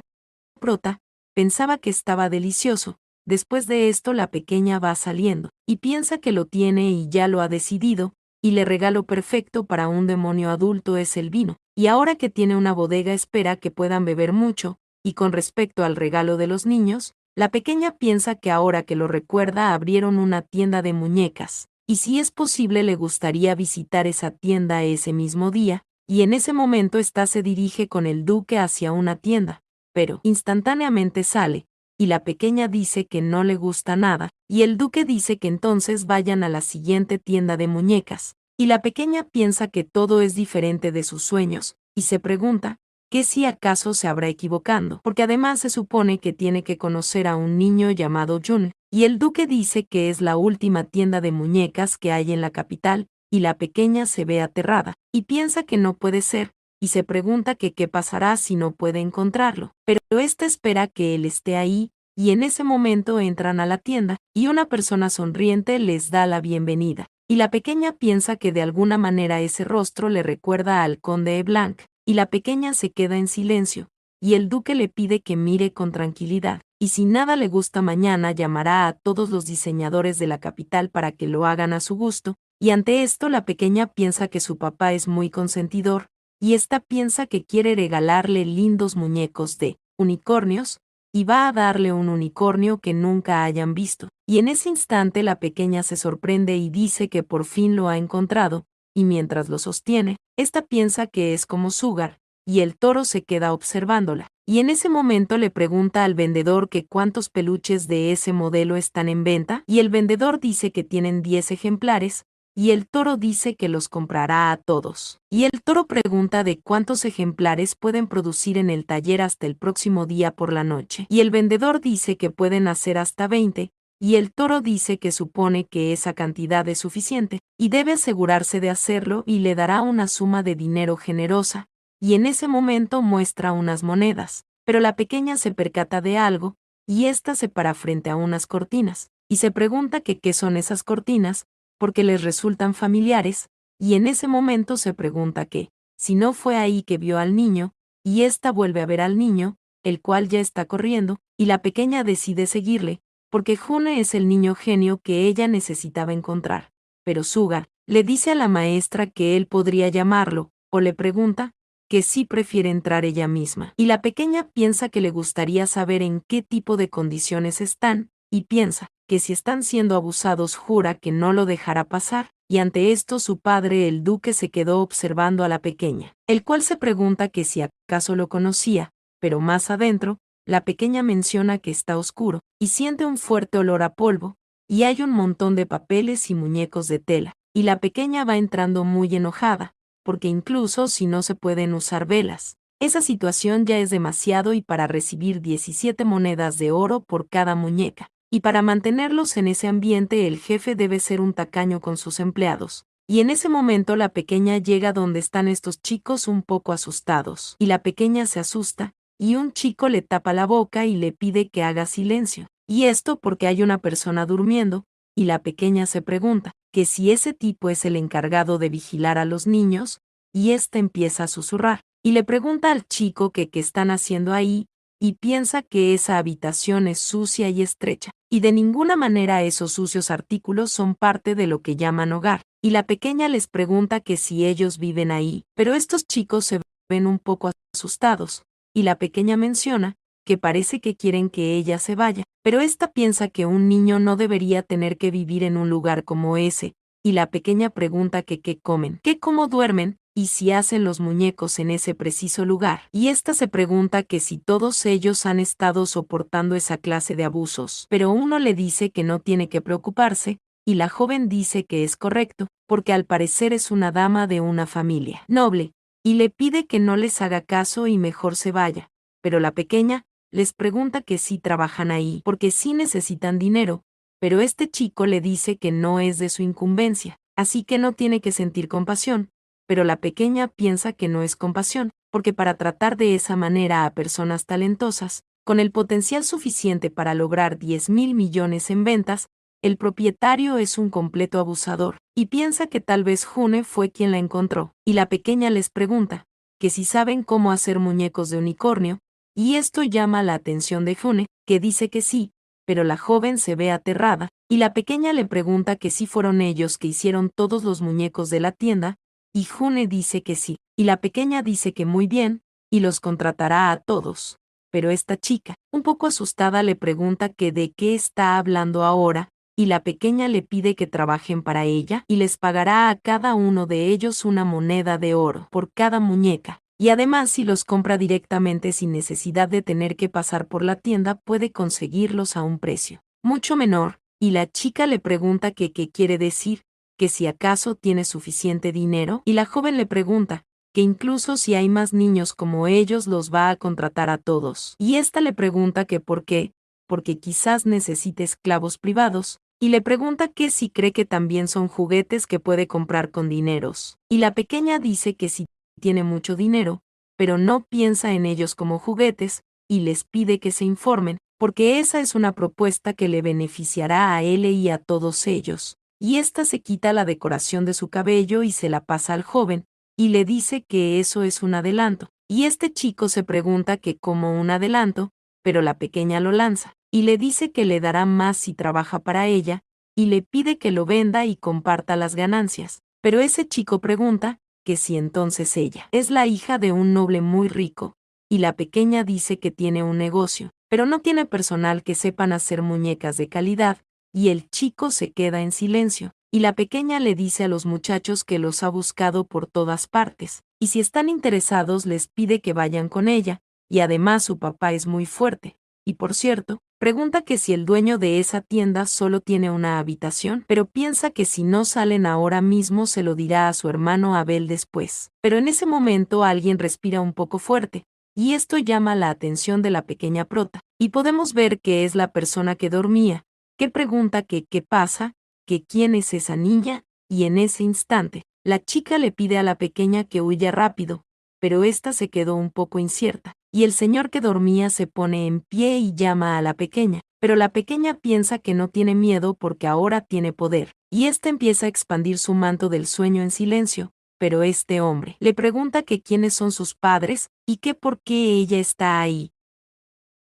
prota pensaba que estaba delicioso. Después de esto la pequeña va saliendo, y piensa que lo tiene y ya lo ha decidido, y le regalo perfecto para un demonio adulto es el vino, y ahora que tiene una bodega espera que puedan beber mucho, y con respecto al regalo de los niños, la pequeña piensa que ahora que lo recuerda abrieron una tienda de muñecas, y si es posible le gustaría visitar esa tienda ese mismo día, y en ese momento se dirige con el duque hacia una tienda, pero instantáneamente sale, y la pequeña dice que no le gusta nada, y el duque dice que entonces vayan a la siguiente tienda de muñecas, y la pequeña piensa que todo es diferente de sus sueños, y se pregunta, que si acaso se habrá equivocando, porque además se supone que tiene que conocer a un niño llamado Jun, y el duque dice que es la última tienda de muñecas que hay en la capital, y la pequeña se ve aterrada, y piensa que no puede ser, y se pregunta que qué pasará si no puede encontrarlo, pero ésta espera que él esté ahí, y en ese momento entran a la tienda, y una persona sonriente les da la bienvenida, y la pequeña piensa que de alguna manera ese rostro le recuerda al conde Blanc, y la pequeña se queda en silencio, y el duque le pide que mire con tranquilidad, y si nada le gusta mañana llamará a todos los diseñadores de la capital para que lo hagan a su gusto, y ante esto la pequeña piensa que su papá es muy consentidor, y ésta piensa que quiere regalarle lindos muñecos de unicornios, y va a darle un unicornio que nunca hayan visto. Y en ese instante la pequeña se sorprende y dice que por fin lo ha encontrado, y mientras lo sostiene, ésta piensa que es como Sugar, y el toro se queda observándola. Y en ese momento le pregunta al vendedor que cuántos peluches de ese modelo están en venta, y el vendedor dice que tienen 10 ejemplares, y el toro dice que los comprará a todos. Y el toro pregunta de cuántos ejemplares pueden producir en el taller hasta el próximo día por la noche. Y el vendedor dice que pueden hacer hasta 20, y el toro dice que supone que esa cantidad es suficiente, y debe asegurarse de hacerlo y le dará una suma de dinero generosa, y en ese momento muestra unas monedas. Pero la pequeña se percata de algo, y ésta se para frente a unas cortinas, y se pregunta que qué son esas cortinas, porque les resultan familiares, y en ese momento se pregunta que, si no fue ahí que vio al niño, y ésta vuelve a ver al niño, el cual ya está corriendo, y la pequeña decide seguirle, porque June es el niño genio que ella necesitaba encontrar. Pero Sugar le dice a la maestra que él podría llamarlo, o le pregunta que sí prefiere entrar ella misma. Y la pequeña piensa que le gustaría saber en qué tipo de condiciones están, y piensa que si están siendo abusados jura que no lo dejará pasar, y ante esto su padre el duque se quedó observando a la pequeña, el cual se pregunta que si acaso lo conocía, pero más adentro, la pequeña menciona que está oscuro, y siente un fuerte olor a polvo, y hay un montón de papeles y muñecos de tela, y la pequeña va entrando muy enojada, porque incluso si no se pueden usar velas, esa situación ya es demasiado y para recibir 17 monedas de oro por cada muñeca. Y para mantenerlos en ese ambiente el jefe debe ser un tacaño con sus empleados. Y en ese momento la pequeña llega donde están estos chicos un poco asustados. Y la pequeña se asusta, y un chico le tapa la boca y le pide que haga silencio. Y esto porque hay una persona durmiendo, y la pequeña se pregunta que si ese tipo es el encargado de vigilar a los niños, y éste empieza a susurrar. Y le pregunta al chico que qué están haciendo ahí, y piensa que esa habitación es sucia y estrecha, y de ninguna manera esos sucios artículos son parte de lo que llaman hogar, y la pequeña les pregunta que si ellos viven ahí, pero estos chicos se ven un poco asustados, y la pequeña menciona que parece que quieren que ella se vaya, pero ésta piensa que un niño no debería tener que vivir en un lugar como ese, y la pequeña pregunta que qué comen, que cómo duermen, y si hacen los muñecos en ese preciso lugar. Y ésta se pregunta que si todos ellos han estado soportando esa clase de abusos. Pero uno le dice que no tiene que preocuparse, y la joven dice que es correcto, porque al parecer es una dama de una familia noble, y le pide que no les haga caso y mejor se vaya. Pero la pequeña les pregunta que sí trabajan ahí, porque sí necesitan dinero, pero este chico le dice que no es de su incumbencia, así que no tiene que sentir compasión. Pero la pequeña piensa que no es compasión, porque para tratar de esa manera a personas talentosas, con el potencial suficiente para lograr 10.000 millones en ventas, el propietario es un completo abusador, y piensa que tal vez June fue quien la encontró, y la pequeña les pregunta que si saben cómo hacer muñecos de unicornio, y esto llama la atención de June, que dice que sí, pero la joven se ve aterrada, y la pequeña le pregunta que si fueron ellos que hicieron todos los muñecos de la tienda, y June dice que sí, y la pequeña dice que muy bien, y los contratará a todos. Pero esta chica, un poco asustada, le pregunta que de qué está hablando ahora, y la pequeña le pide que trabajen para ella, y les pagará a cada uno de ellos una moneda de oro por cada muñeca. Y además si los compra directamente sin necesidad de tener que pasar por la tienda puede conseguirlos a un precio mucho menor, y la chica le pregunta que qué quiere decir, que si acaso tiene suficiente dinero, y la joven le pregunta que incluso si hay más niños como ellos los va a contratar a todos. Y ésta le pregunta que por qué, porque quizás necesite esclavos privados, y le pregunta que si cree que también son juguetes que puede comprar con dineros. Y la pequeña dice que sí tiene mucho dinero, pero no piensa en ellos como juguetes, y les pide que se informen, porque esa es una propuesta que le beneficiará a él y a todos ellos. Y ésta se quita la decoración de su cabello y se la pasa al joven, y le dice que eso es un adelanto. Y este chico se pregunta que como un adelanto, pero la pequeña lo lanza, y le dice que le dará más si trabaja para ella, y le pide que lo venda y comparta las ganancias. Pero ese chico pregunta que si entonces ella es la hija de un noble muy rico, y la pequeña dice que tiene un negocio, pero no tiene personal que sepan hacer muñecas de calidad, y el chico se queda en silencio, y la pequeña le dice a los muchachos que los ha buscado por todas partes, y si están interesados les pide que vayan con ella, y además su papá es muy fuerte, y por cierto, pregunta que si el dueño de esa tienda solo tiene una habitación, pero piensa que si no salen ahora mismo se lo dirá a su hermano Abel después. Pero en ese momento alguien respira un poco fuerte, y esto llama la atención de la pequeña prota, y podemos ver que es la persona que dormía, que pregunta que qué pasa, que quién es esa niña, y en ese instante, la chica le pide a la pequeña que huya rápido, pero ésta se quedó un poco incierta, y el señor que dormía se pone en pie y llama a la pequeña, pero la pequeña piensa que no tiene miedo porque ahora tiene poder, y ésta empieza a expandir su manto del sueño en silencio, pero este hombre le pregunta que quiénes son sus padres y que por qué ella está ahí.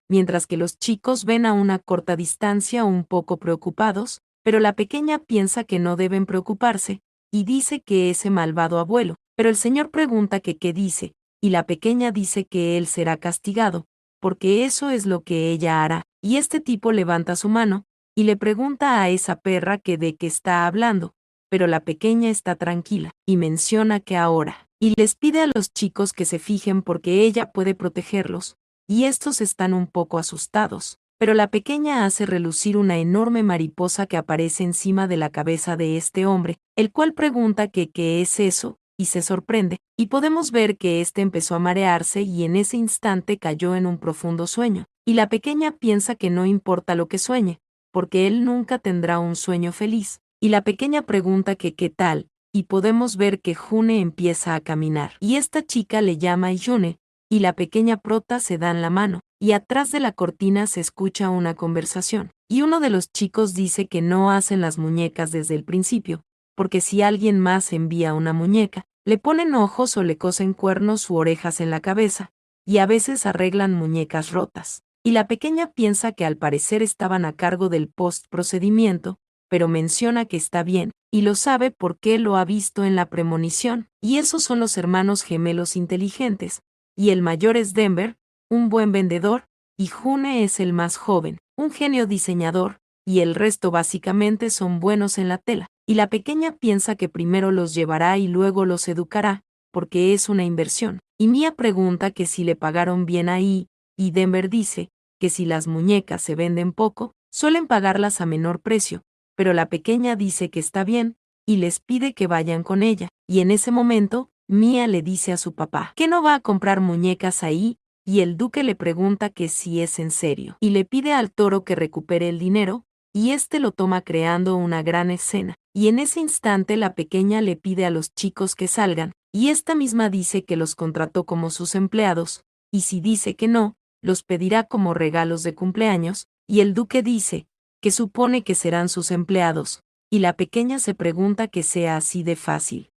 Mientras que los chicos ven a una corta distancia un poco preocupados, pero la pequeña piensa que no deben preocuparse, y dice que ese malvado abuelo, pero el señor pregunta que qué dice, y la pequeña dice que él será castigado, porque eso es lo que ella hará, y este tipo levanta su mano, y le pregunta a esa perra que de qué está hablando, pero la pequeña está tranquila, y menciona que ahora, y les pide a los chicos que se fijen porque ella puede protegerlos, y estos están un poco asustados, pero la pequeña hace relucir una enorme mariposa que aparece encima de la cabeza de este hombre, el cual pregunta que qué es eso, y se sorprende, y podemos ver que éste empezó a marearse y en ese instante cayó en un profundo sueño, y la pequeña piensa que no importa lo que sueñe, porque él nunca tendrá un sueño feliz, y la pequeña pregunta que qué tal, y podemos ver que June empieza a caminar, y esta chica le llama June, y la pequeña prota se dan la mano, y atrás de la cortina se escucha una conversación, y uno de los chicos dice que no hacen las muñecas desde el principio, porque si alguien más envía una muñeca, le ponen ojos o le cosen cuernos u orejas en la cabeza, y a veces arreglan muñecas rotas. Y la pequeña piensa que al parecer estaban a cargo del post-procedimiento, pero menciona que está bien, y lo sabe porque lo ha visto en la premonición, y esos son los hermanos gemelos inteligentes, y el mayor es Denver, un buen vendedor, y June es el más joven, un genio diseñador, y el resto básicamente son buenos en la tela, y la pequeña piensa que primero los llevará y luego los educará, porque es una inversión, y Mia pregunta que si le pagaron bien ahí, y Denver dice que si las muñecas se venden poco, suelen pagarlas a menor precio, pero la pequeña dice que está bien, y les pide que vayan con ella, y en ese momento, Mia le dice a su papá que no va a comprar muñecas ahí, y el duque le pregunta que si es en serio, y le pide al toro que recupere el dinero, y este lo toma creando una gran escena, y en ese instante la pequeña le pide a los chicos que salgan, y esta misma dice que los contrató como sus empleados, y si dice que no, los pedirá como regalos de cumpleaños, y el duque dice que supone que serán sus empleados, y la pequeña se pregunta que sea así de fácil.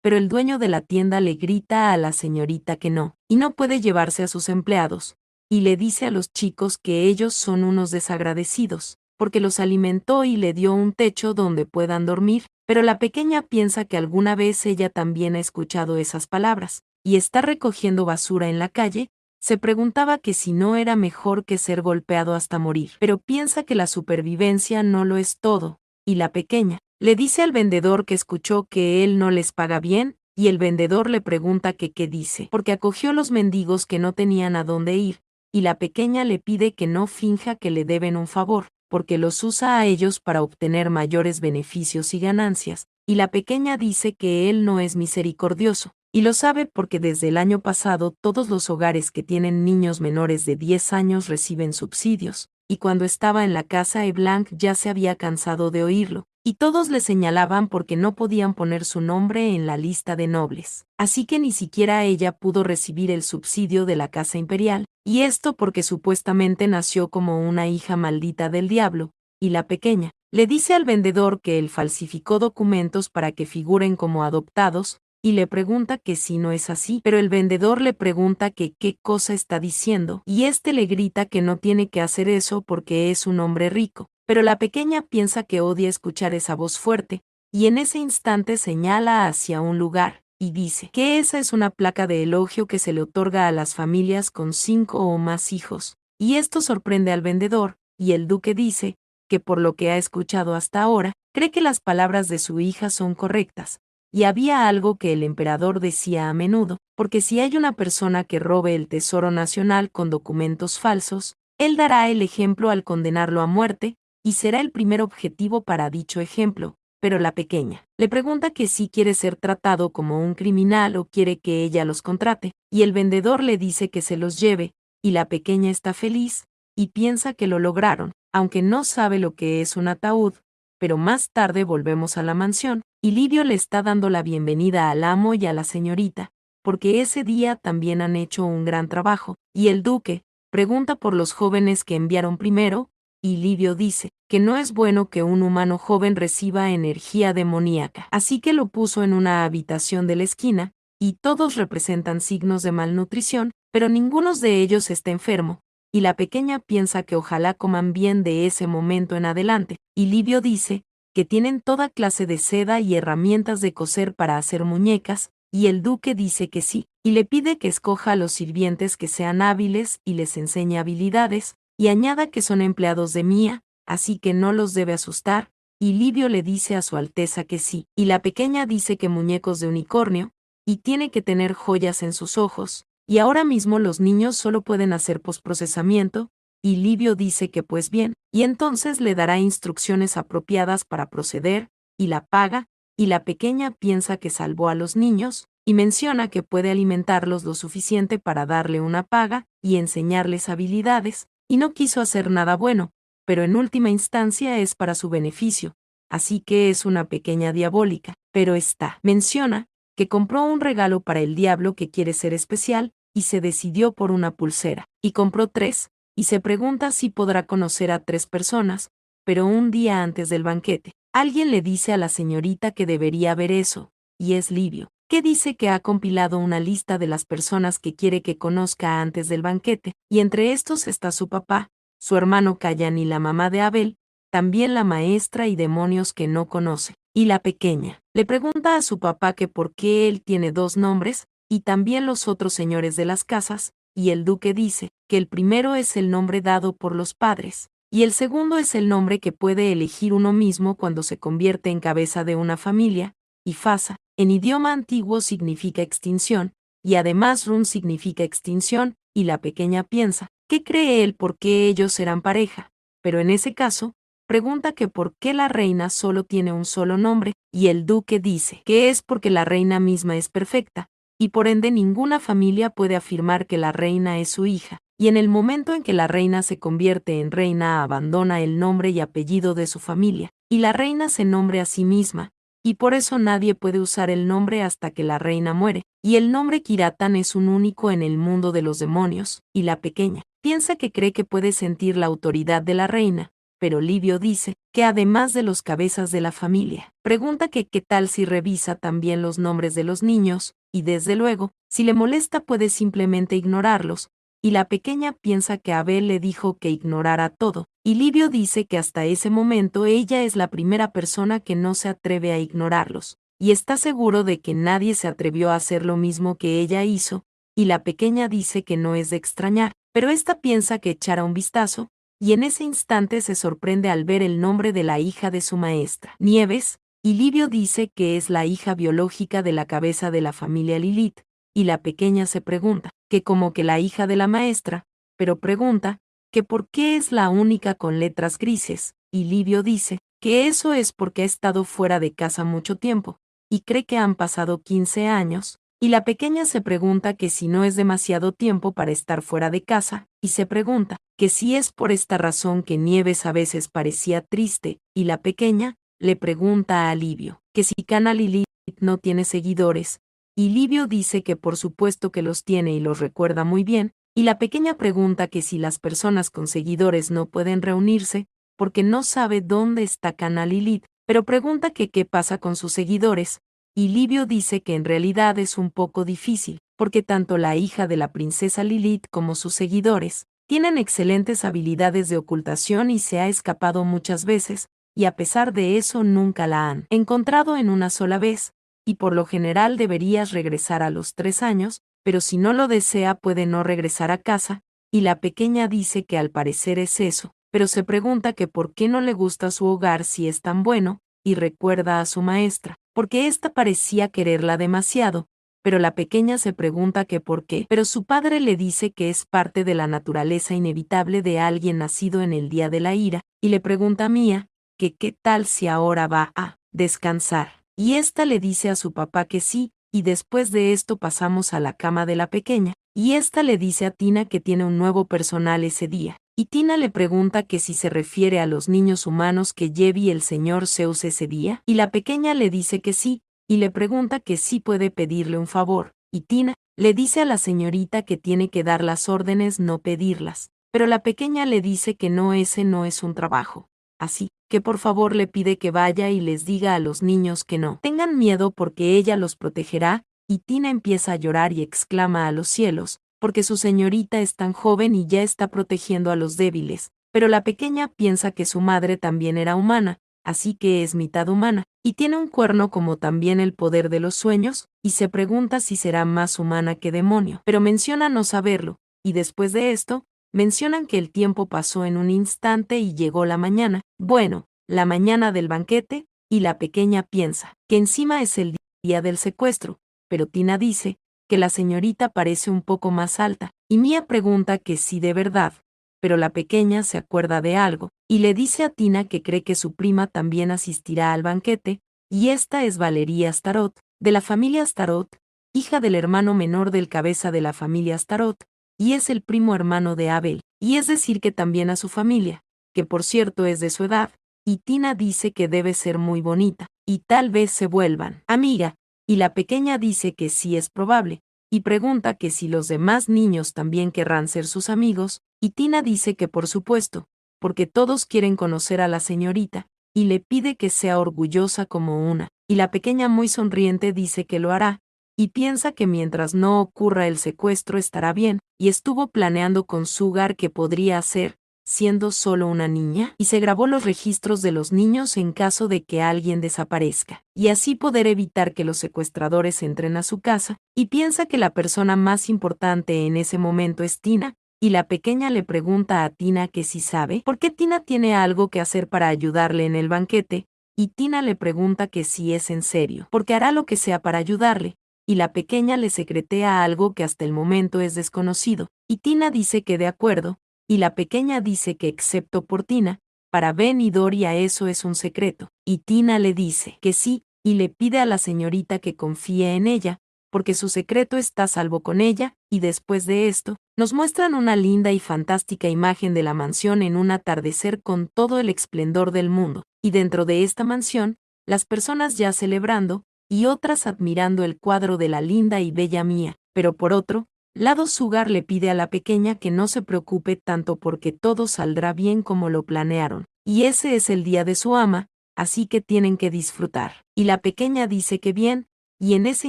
Pero el dueño de la tienda le grita a la señorita que no, y no puede llevarse a sus empleados, y le dice a los chicos que ellos son unos desagradecidos, porque los alimentó y le dio un techo donde puedan dormir, pero la pequeña piensa que alguna vez ella también ha escuchado esas palabras, y está recogiendo basura en la calle, se preguntaba que si no era mejor que ser golpeado hasta morir, pero piensa que la supervivencia no lo es todo, y la pequeña le dice al vendedor que escuchó que él no les paga bien, y el vendedor le pregunta que qué dice, porque acogió los mendigos que no tenían a dónde ir, y la pequeña le pide que no finja que le deben un favor, porque los usa a ellos para obtener mayores beneficios y ganancias, y la pequeña dice que él no es misericordioso, y lo sabe porque desde el año pasado todos los hogares que tienen niños menores de 10 años reciben subsidios, y cuando estaba en la casa Eblanc ya se había cansado de oírlo, y todos le señalaban porque no podían poner su nombre en la lista de nobles. Así que ni siquiera ella pudo recibir el subsidio de la casa imperial, y esto porque supuestamente nació como una hija maldita del diablo, y la pequeña le dice al vendedor que él falsificó documentos para que figuren como adoptados, y le pregunta que si no es así, pero el vendedor le pregunta que qué cosa está diciendo, y este le grita que no tiene que hacer eso porque es un hombre rico, pero la pequeña piensa que odia escuchar esa voz fuerte, y en ese instante señala hacia un lugar, y dice que esa es una placa de elogio que se le otorga a las familias con 5 o más hijos, y esto sorprende al vendedor, y el duque dice que por lo que ha escuchado hasta ahora, cree que las palabras de su hija son correctas, y había algo que el emperador decía a menudo, porque si hay una persona que robe el tesoro nacional con documentos falsos, él dará el ejemplo al condenarlo a muerte, y será el primer objetivo para dicho ejemplo. Pero la pequeña le pregunta que si quiere ser tratado como un criminal o quiere que ella los contrate, y el vendedor le dice que se los lleve, y la pequeña está feliz, y piensa que lo lograron, aunque no sabe lo que es un ataúd. Pero más tarde volvemos a la mansión, y Livio le está dando la bienvenida al amo y a la señorita, porque ese día también han hecho un gran trabajo, y el duque pregunta por los jóvenes que enviaron primero, y Livio dice que no es bueno que un humano joven reciba energía demoníaca, así que lo puso en una habitación de la esquina, y todos representan signos de malnutrición, pero ninguno de ellos está enfermo, y la pequeña piensa que ojalá coman bien de ese momento en adelante, y Livio dice que tienen toda clase de seda y herramientas de coser para hacer muñecas, y el duque dice que sí, y le pide que escoja a los sirvientes que sean hábiles y les enseñe habilidades, y añada que son empleados de Mía, así que no los debe asustar, y Livio le dice a su Alteza que sí, y la pequeña dice que muñecos de unicornio, y tiene que tener joyas en sus ojos, y ahora mismo los niños solo pueden hacer postprocesamiento, y Livio dice que pues bien, y entonces le dará instrucciones apropiadas para proceder, y la paga, y la pequeña piensa que salvó a los niños, y menciona que puede alimentarlos lo suficiente para darle una paga y enseñarles habilidades, y no quiso hacer nada bueno, pero en última instancia es para su beneficio, así que es una pequeña diabólica, pero menciona que compró un regalo para el diablo que quiere ser especial, y se decidió por una pulsera, y compró 3, y se pregunta si podrá conocer a 3 personas, pero un día antes del banquete, alguien le dice a la señorita que debería ver eso, y es Livio, que dice que ha compilado una lista de las personas que quiere que conozca antes del banquete, y entre estos está su papá, su hermano Cayan y la mamá de Abel, también la maestra y demonios que no conoce. Y la pequeña le pregunta a su papá que por qué él tiene 2 nombres, y también los otros señores de las casas, y el duque dice que el primero es el nombre dado por los padres, y el segundo es el nombre que puede elegir uno mismo cuando se convierte en cabeza de una familia, y Fasa, en idioma antiguo significa extinción, y además Run significa extinción, y la pequeña piensa, ¿qué cree él por qué ellos serán pareja? Pero en ese caso, pregunta que por qué la reina solo tiene un solo nombre, y el duque dice que es porque la reina misma es perfecta, y por ende ninguna familia puede afirmar que la reina es su hija, y en el momento en que la reina se convierte en reina abandona el nombre y apellido de su familia, y la reina se nombre a sí misma, y por eso nadie puede usar el nombre hasta que la reina muere, y el nombre Kiratan es un único en el mundo de los demonios, y la pequeña piensa que cree que puede sentir la autoridad de la reina, pero Livio dice que además de los cabezas de la familia, pregunta que qué tal si revisa también los nombres de los niños, y desde luego, si le molesta puede simplemente ignorarlos, y la pequeña piensa que Abel le dijo que ignorara todo, y Livio dice que hasta ese momento ella es la primera persona que no se atreve a ignorarlos, y está seguro de que nadie se atrevió a hacer lo mismo que ella hizo, y la pequeña dice que no es de extrañar, pero esta piensa que echará un vistazo, y en ese instante se sorprende al ver el nombre de la hija de su maestra, Nieves, y Livio dice que es la hija biológica de la cabeza de la familia Lilith, y la pequeña se pregunta, que como que la hija de la maestra, pero pregunta, que por qué es la única con letras grises, y Livio dice, que eso es porque ha estado fuera de casa mucho tiempo, y cree que han pasado 15 años, y la pequeña se pregunta que si no es demasiado tiempo para estar fuera de casa, y se pregunta que si es por esta razón que Nieves a veces parecía triste, y la pequeña le pregunta a Livio que si Cana Lilith no tiene seguidores, y Livio dice que por supuesto que los tiene y los recuerda muy bien, y la pequeña pregunta que si las personas con seguidores no pueden reunirse, porque no sabe dónde está Cana Lilith, pero pregunta que qué pasa con sus seguidores, y Livio dice que en realidad es un poco difícil, porque tanto la hija de la princesa Lilith como sus seguidores tienen excelentes habilidades de ocultación y se ha escapado muchas veces, y a pesar de eso nunca la han encontrado en una sola vez, y por lo general deberías regresar a los 3 años, pero si no lo desea puede no regresar a casa, y la pequeña dice que al parecer es eso, pero se pregunta que por qué no le gusta su hogar si es tan bueno, y recuerda a su maestra, porque ésta parecía quererla demasiado, pero la pequeña se pregunta que por qué, pero su padre le dice que es parte de la naturaleza inevitable de alguien nacido en el día de la ira, y le pregunta a Mía, que qué tal si ahora va a descansar, y ésta le dice a su papá que sí, y después de esto pasamos a la cama de la pequeña, y ésta le dice a Tina que tiene un nuevo personal ese día, y Tina le pregunta que si se refiere a los niños humanos que lleve el señor Zeus ese día, y la pequeña le dice que sí, y le pregunta que sí puede pedirle un favor, y Tina le dice a la señorita que tiene que dar las órdenes, no pedirlas, pero la pequeña le dice que no, ese no es un trabajo. Así que por favor le pide que vaya y les diga a los niños que no tengan miedo porque ella los protegerá, y Tina empieza a llorar y exclama a los cielos, porque su señorita es tan joven y ya está protegiendo a los débiles, pero la pequeña piensa que su madre también era humana, así que es mitad humana, y tiene un cuerno como también el poder de los sueños, y se pregunta si será más humana que demonio, pero menciona no saberlo, y después de esto, mencionan que el tiempo pasó en un instante y llegó la mañana, bueno, la mañana del banquete, y la pequeña piensa que encima es el día del secuestro, pero Tina dice que la señorita parece un poco más alta, y Mía pregunta que si de verdad, pero la pequeña se acuerda de algo, y le dice a Tina que cree que su prima también asistirá al banquete, y esta es Valeria Astaroth, de la familia Astaroth, hija del hermano menor del cabeza de la familia Astaroth, y es el primo hermano de Abel, y es decir que también a su familia, que por cierto es de su edad, y Tina dice que debe ser muy bonita, y tal vez se vuelvan amiga, y la pequeña dice que sí es probable, y pregunta que si los demás niños también querrán ser sus amigos, y Tina dice que por supuesto, porque todos quieren conocer a la señorita, y le pide que sea orgullosa como una, y la pequeña muy sonriente dice que lo hará, y piensa que mientras no ocurra el secuestro estará bien, y estuvo planeando con Sugar que podría hacer, siendo solo una niña, y se grabó los registros de los niños en caso de que alguien desaparezca, y así poder evitar que los secuestradores entren a su casa, y piensa que la persona más importante en ese momento es Tina, y la pequeña le pregunta a Tina que si sabe por qué Tina tiene algo que hacer para ayudarle en el banquete, y Tina le pregunta que si es en serio, porque hará lo que sea para ayudarle, y la pequeña le secretea algo que hasta el momento es desconocido, y Tina dice que de acuerdo, y la pequeña dice que excepto por Tina, para Ben y Doria eso es un secreto, y Tina le dice que sí, y le pide a la señorita que confíe en ella, porque su secreto está a salvo con ella, y después de esto, nos muestran una linda y fantástica imagen de la mansión en un atardecer con todo el esplendor del mundo, y dentro de esta mansión, las personas ya celebrando, y otras admirando el cuadro de la linda y bella Mía, pero por otro lado Sugar le pide a la pequeña que no se preocupe tanto porque todo saldrá bien como lo planearon, y ese es el día de su ama, así que tienen que disfrutar. Y la pequeña dice que bien, y en ese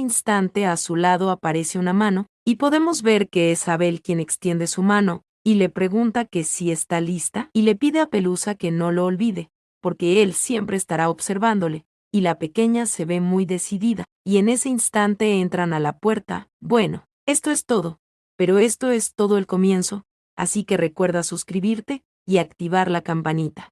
instante a su lado aparece una mano, y podemos ver que es Abel quien extiende su mano, y le pregunta que si está lista, y le pide a Pelusa que no lo olvide, porque él siempre estará observándole, y la pequeña se ve muy decidida, y en ese instante entran a la puerta. Bueno, esto es todo, pero esto es todo el comienzo, así que recuerda suscribirte y activar la campanita.